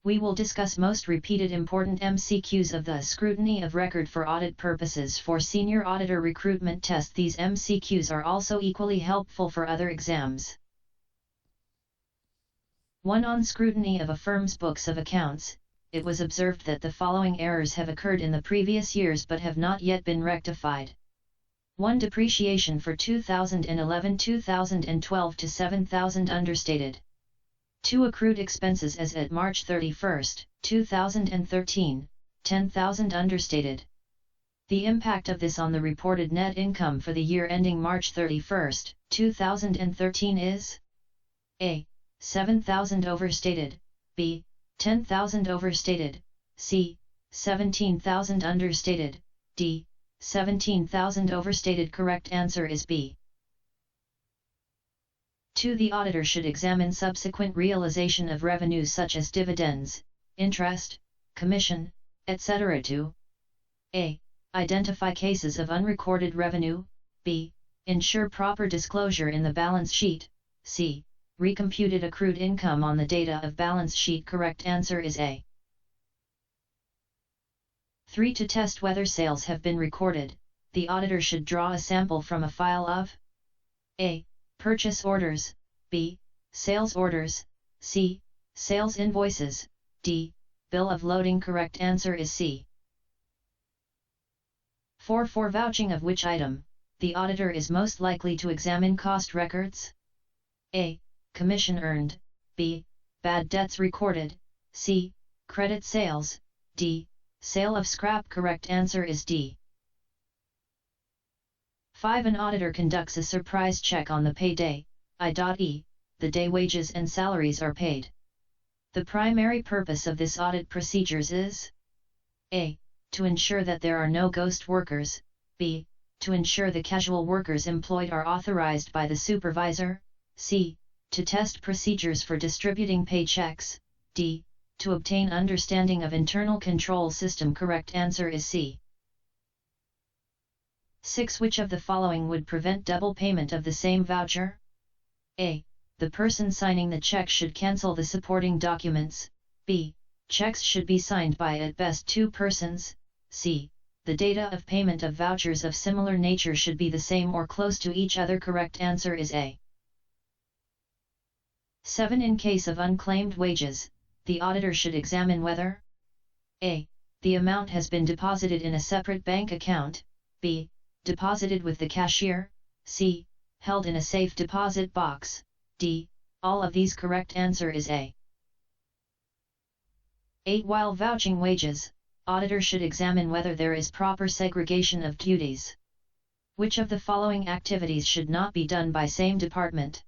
We will discuss most repeated important MCQs of the Scrutiny of Record for audit purposes for Senior Auditor Recruitment Test. These MCQs are also equally helpful for other exams. 1. On scrutiny of a firm's books of accounts, it was observed that the following errors have occurred in the previous years but have not yet been rectified. 1. Depreciation for 2011-2012 to 7,000 understated. 2. Accrued expenses as at March 31, 2013, 10,000 understated. The impact of this on the reported net income for the year ending March 31, 2013 is A. 7,000 overstated, B. 10,000 overstated, C. 17,000 understated, D. 17,000 overstated. Correct answer is B. 2. The auditor should examine subsequent realization of revenues such as dividends, interest, commission, etc. to A. Identify cases of unrecorded revenue, B. Ensure proper disclosure in the balance sheet, C. Recomputed accrued income on the data of balance sheet. Correct answer is A. 3. To test whether sales have been recorded, the auditor should draw a sample from a file of A. Purchase orders, B. Sales orders, C. Sales invoices, D. Bill of loading. Correct answer is C. 4. For vouching of which item, the auditor is most likely to examine cost records? A. Commission earned, B. Bad debts recorded, C. Credit sales, D. Sale of scrap. Correct answer is D. 5. An auditor conducts a surprise check on the payday, i.e., the day wages and salaries are paid. The primary purpose of this audit procedures is A. To ensure that there are no ghost workers, B. To ensure the casual workers employed are authorized by the supervisor, C. To test procedures for distributing paychecks, D. To obtain understanding of internal control system. Correct answer is C. 6. Which of the following would prevent double payment of the same voucher? A. The person signing the check should cancel the supporting documents, B. Checks should be signed by at best 2 persons, C. The data of payment of vouchers of similar nature should be the same or close to each other. Correct answer is A. 7. In case of unclaimed wages, the auditor should examine whether A. The amount has been deposited in a separate bank account, B. Deposited with the cashier, C. Held in a safe deposit box, D. All of these. Correct answer is A. 8. While vouching wages, auditor should examine whether there is proper segregation of duties. Which of the following activities should not be done by same department?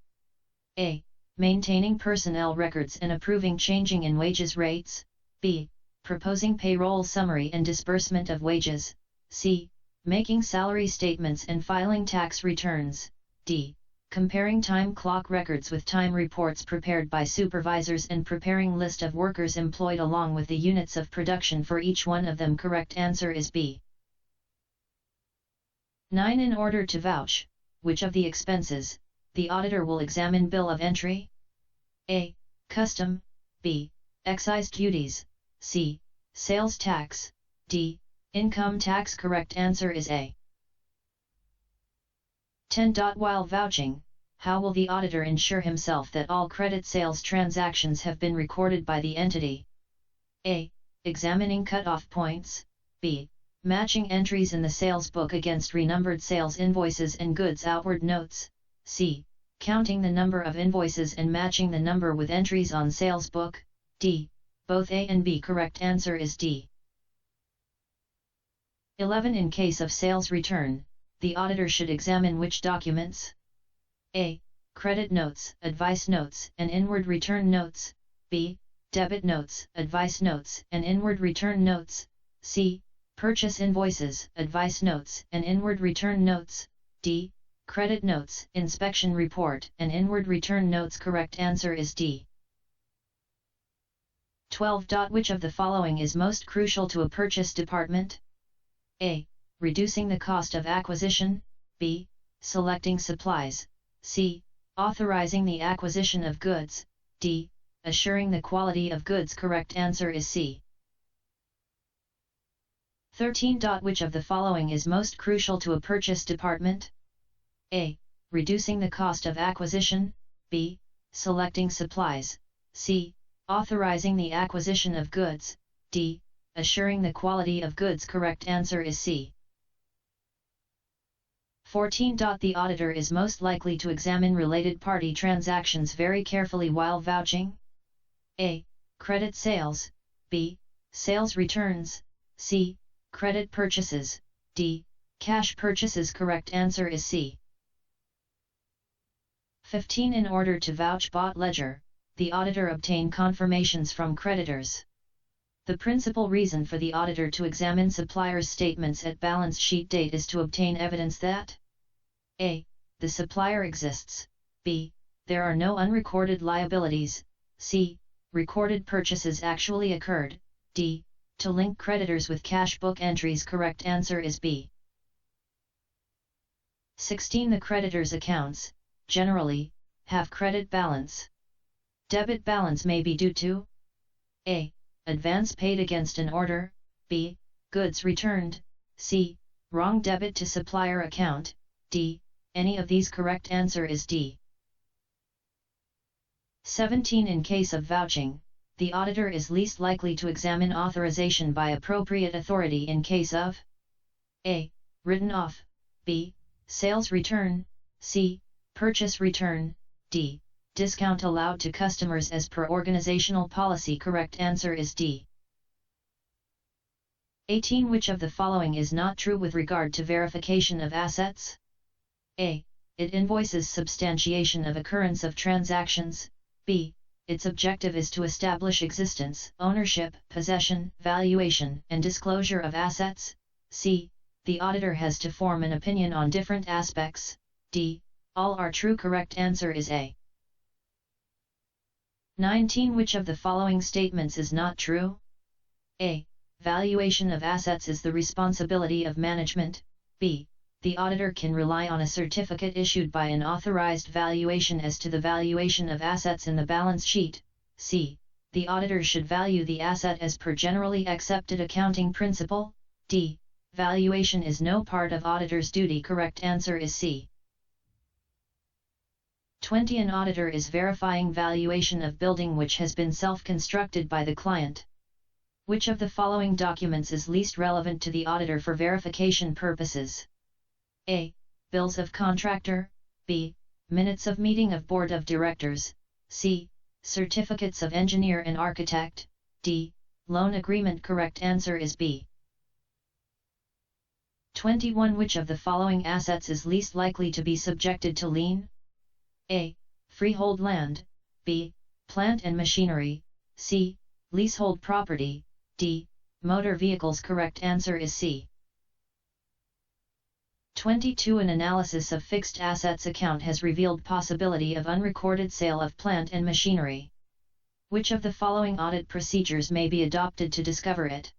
A. Maintaining personnel records and approving changing in wages rates, B. Proposing payroll summary and disbursement of wages, C. Making salary statements and filing tax returns, D. Comparing time clock records with time reports prepared by supervisors and preparing list of workers employed along with the units of production for each one of them. Correct answer is B. 9. In order to vouch, which of the expenses, the auditor will examine bill of entry? A. Custom, B. Excise duties, C. Sales tax, D. Income tax. Correct answer is A. 10. While vouching, how will the auditor ensure himself that all credit sales transactions have been recorded by the entity? A. Examining cutoff points, B. Matching entries in the sales book against renumbered sales invoices and goods outward notes, C. Counting the number of invoices and matching the number with entries on sales book, D. Both A and B. Correct answer is D. 11. In case of sales return, the auditor should examine which documents? A. Credit notes, advice notes, and inward return notes, B. Debit notes, advice notes, and inward return notes, C. Purchase invoices, advice notes, and inward return notes, D. Credit notes, inspection report, and inward return notes. Correct answer is D. 12. Which of the following is most crucial to a purchase department? A. Reducing the cost of acquisition, B. Selecting supplies, C. Authorizing the acquisition of goods, D. assuring the quality of goods. Correct answer is C. 13. Which of the following is most crucial to a purchase department? A. Reducing the cost of acquisition, B. Selecting supplies, C. Authorizing the acquisition of goods, D. Assuring the quality of goods. Correct answer is C. 14. The auditor is most likely to examine related party transactions very carefully while vouching. A. Credit sales, B. Sales returns, C. Credit purchases, D. Cash purchases. Correct answer is C. 15. In order to vouch bought ledger, the auditor obtain confirmations from creditors. The principal reason for the auditor to examine suppliers' statements at balance sheet date is to obtain evidence that A. The supplier exists, B. There are no unrecorded liabilities, C. Recorded purchases actually occurred, D. To link creditors with cash book entries. Correct answer is B. 16. The creditors' accounts, generally, have credit balance. Debit balance may be due to A. Advance paid against an order, B. Goods returned, C. Wrong debit to supplier account, D. Any of these. Correct answer is D. 17. In case of vouching, the auditor is least likely to examine authorization by appropriate authority in case of A. Written off, B. Sales return, C. Purchase return, D. Discount allowed to customers as per organizational policy. Correct answer is D. 18. Which of the following is not true with regard to verification of assets? A. It invoices substantiation of occurrence of transactions, B. Its objective is to establish existence, ownership, possession, valuation, and disclosure of assets, C. The auditor has to form an opinion on different aspects, D. All are true. Correct answer is A. 19. Which of the following statements is not true? A. Valuation of assets is the responsibility of management, B. The auditor can rely on a certificate issued by an authorized valuation as to the valuation of assets in the balance sheet, C. The auditor should value the asset as per generally accepted accounting principle, D. Valuation is no part of auditor's duty. Correct answer is C. 20. An auditor is verifying valuation of building which has been self-constructed by the client. Which of the following documents is least relevant to the auditor for verification purposes? A. Bills of contractor, B. Minutes of meeting of board of directors, C. Certificates of engineer and architect, D. Loan agreement. Correct answer is B. 21. Which of the following assets is least likely to be subjected to lien? A. Freehold land, B. Plant and machinery, C. Leasehold property, D. Motor vehicles. Correct answer is C. 22. An analysis of fixed assets account has revealed possibility of unrecorded sale of plant and machinery. Which of the following audit procedures may be adopted to discover it?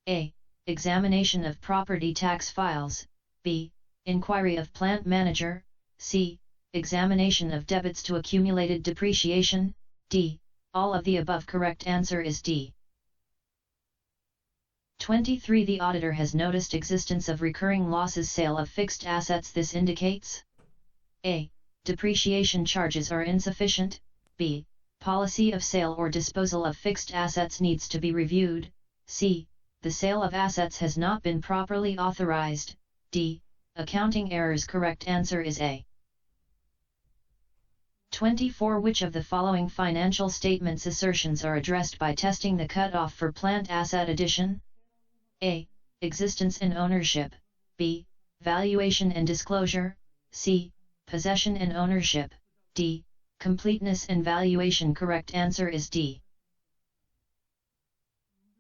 A. Examination of property tax files, B. Inquiry of plant manager, C. Examination of debits to accumulated depreciation, D. All of the above. Correct answer is D. 23. The auditor has noticed existence of recurring losses sale of fixed assets. This indicates A. Depreciation charges are insufficient, B. Policy of sale or disposal of fixed assets needs to be reviewed, C. The sale of assets has not been properly authorized, D. Accounting errors. Correct answer is A. 24. Which of the following financial statements assertions are addressed by testing the cutoff for plant asset addition? A. Existence and ownership, B. Valuation and disclosure, C. Possession and ownership, D. Completeness and valuation. Correct answer is D.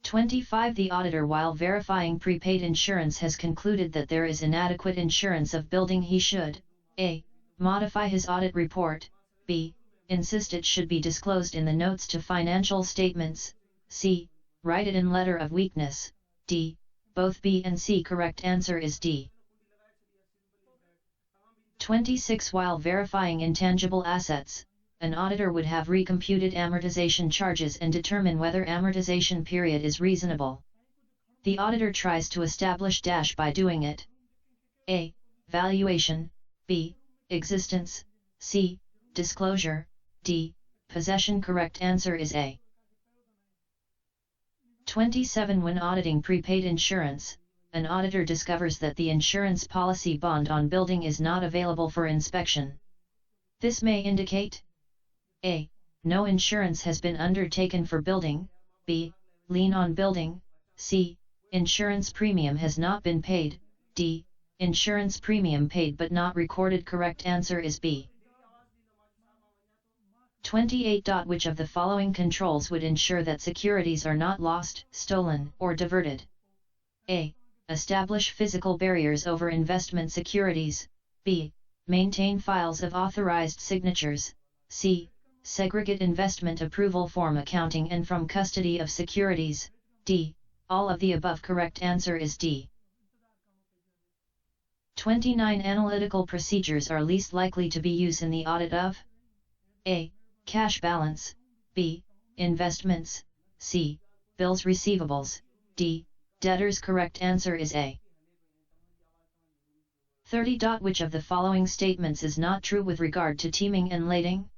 25. The auditor, while verifying prepaid insurance, has concluded that there is inadequate insurance of building. He should A. Modify his audit report, B. Insist it should be disclosed in the notes to financial statements, C. Write it in letter of weakness, D. Both B and C. Correct answer is D. 26. While verifying intangible assets, an auditor would have recomputed amortization charges and determine whether amortization period is reasonable. The auditor tries to establish dash by doing it. A. Valuation, B. Existence, C. Disclosure, D. Possession. Correct answer is A. 27. When auditing prepaid insurance, an auditor discovers that the insurance policy bond on building is not available for inspection. This may indicate A. No insurance has been undertaken for building, B. Lien on building, C. Insurance premium has not been paid, D. Insurance premium paid but not recorded. Correct answer is B. 28. Which of the following controls would ensure that securities are not lost, stolen, or diverted? A. Establish physical barriers over investment securities, B. Maintain files of authorized signatures, C. Segregate investment approval form accounting and from custody of securities, D. All of the above. Correct answer is D. 29. Analytical procedures are least likely to be used in the audit of A. Cash balance, B. Investments, C. Bills receivables, D. Debtors. Correct answer is A. 30. Which of the following statements is not true with regard to teaming and lading?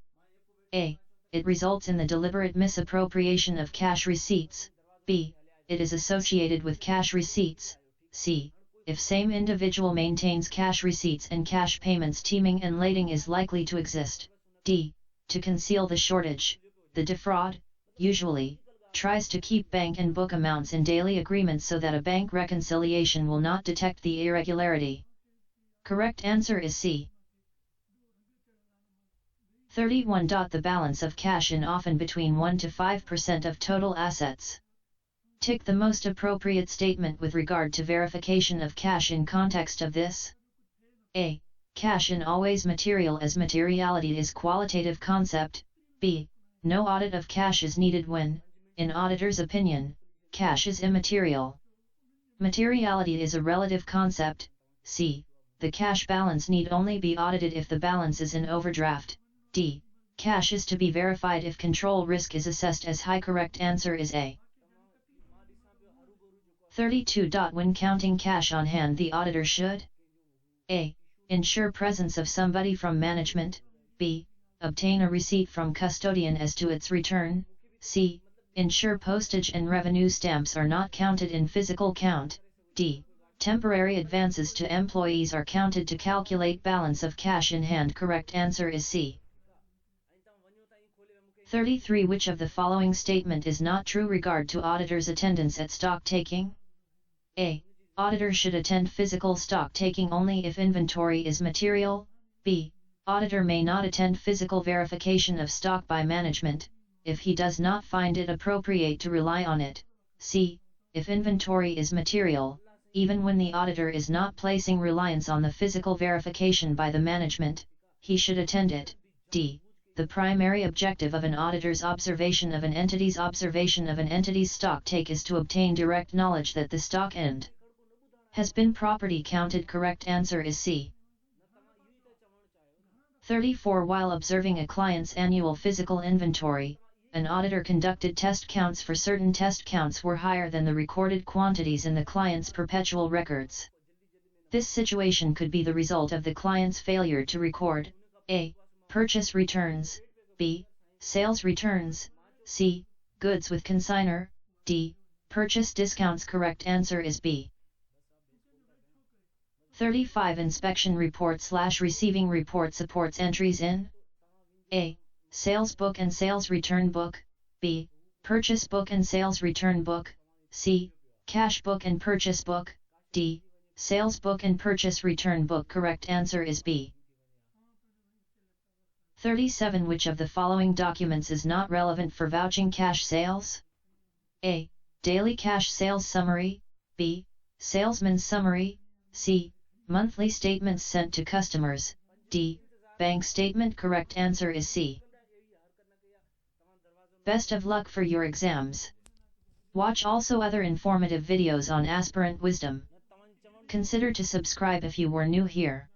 A. It results in the deliberate misappropriation of cash receipts, B. It is associated with cash receipts, C. If same individual maintains cash receipts and cash payments, teaming and lading is likely to exist, D. To conceal the shortage, the defraud, usually, tries to keep bank and book amounts in daily agreements so that a bank reconciliation will not detect the irregularity. Correct answer is C. 31. The balance of cash in often between 1 to 5% of total assets. Tick the most appropriate statement with regard to verification of cash in context of this. A. Cash in always material, as materiality is qualitative concept. B. No audit of cash is needed when, in auditor's opinion, cash is immaterial. Materiality is a relative concept. C. The cash balance need only be audited if the balance is in overdraft. D. Cash is to be verified if control risk is assessed as high. Correct answer is A. 32. When counting cash on hand, the auditor should A. Ensure presence of somebody from management, B. Obtain a receipt from custodian as to its return, C. Ensure postage and revenue stamps are not counted in physical count, D. Temporary advances to employees are counted to calculate balance of cash in hand. Correct answer is C. 33. Which of the following statement is not true regard to auditor's attendance at stock taking? A. Auditor should attend physical stock taking only if inventory is material. B. Auditor may not attend physical verification of stock by management, if he does not find it appropriate to rely on it. C. If inventory is material, even when the auditor is not placing reliance on the physical verification by the management, he should attend it. D. The primary objective of an auditor's observation of an entity's stock take is to obtain direct knowledge that the stock and has been property counted. Correct answer is C. 34. While observing a client's annual physical inventory, an auditor conducted test counts for certain test counts were higher than the recorded quantities in the client's perpetual records. This situation could be the result of the client's failure to record A. Purchase returns, B. Sales returns, C. Goods with consignor, D. Purchase discounts. Correct answer is B. 35. Inspection report/receiving report supports entries in A. Sales book and sales return book, B. Purchase book and sales return book, C. Cash book and purchase book, D. Sales book and purchase return book. Correct answer is B. 37. Which of the following documents is not relevant for vouching cash sales? A. Daily cash sales summary, B. Salesman's summary, C. Monthly statements sent to customers, D. Bank statement. Correct answer is C. Best of luck for your exams. Watch also other informative videos on aspirant wisdom. Consider to subscribe if you were new here.